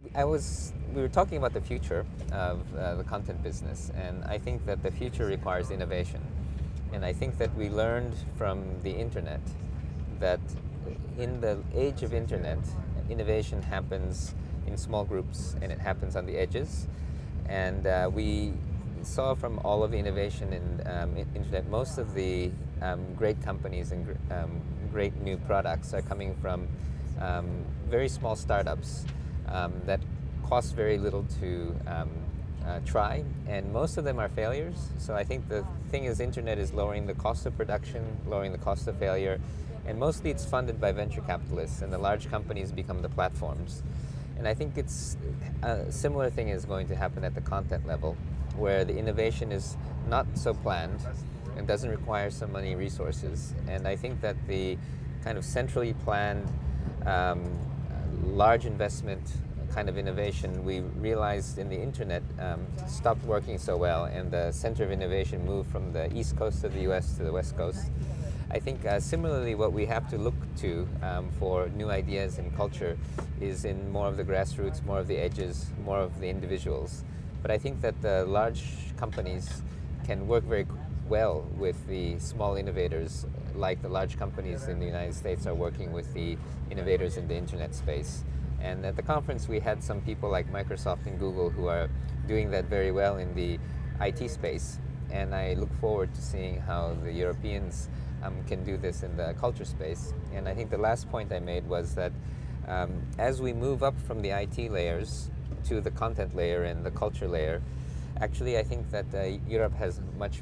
We were talking about the future of the content business, and I think that the future requires innovation. And I think that we learned from the internet that in the age of internet, innovation happens in small groups and it happens on the edges. And we saw from all of the innovation in internet, most of the great companies and great new products are coming from very small startups that cost very little to try, and most of them are failures. So I think the thing is, internet is lowering the cost of production, lowering the cost of failure, and mostly it's funded by venture capitalists, and the large companies become the platforms. And I think it's a similar thing is going to happen at the content level, where the innovation is not so planned and doesn't require so many resources. And I think that the kind of centrally planned large investment kind of innovation we realized in the internet stopped working so well, and the center of innovation moved from the east coast of the US to the west coast. I think similarly what we have to look to for new ideas in culture is in more of the grassroots, more of the edges, more of the individuals. But I think that the large companies can work very well with the small innovators, like the large companies in the United States are working with the innovators in the internet space. And at the conference we had some people like Microsoft and Google who are doing that very well in the IT space. And I look forward to seeing how the Europeans can do this in the culture space. And I think the last point I made was that as we move up from the IT layers to the content layer and the culture layer, actually I think that Europe has much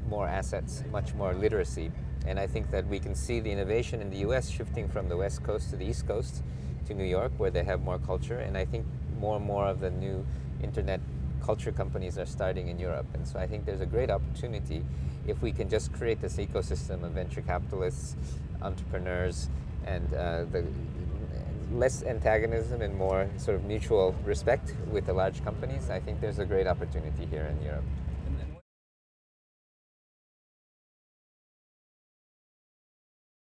more assets, much more literacy. And I think that we can see the innovation in the US shifting from the west coast to the east coast to New York, where they have more culture. And I think more and more of the new internet culture companies are starting in Europe. And so I think there's a great opportunity if we can just create this ecosystem of venture capitalists, entrepreneurs, and the less antagonism and more sort of mutual respect with the large companies. I think there's a great opportunity here in Europe.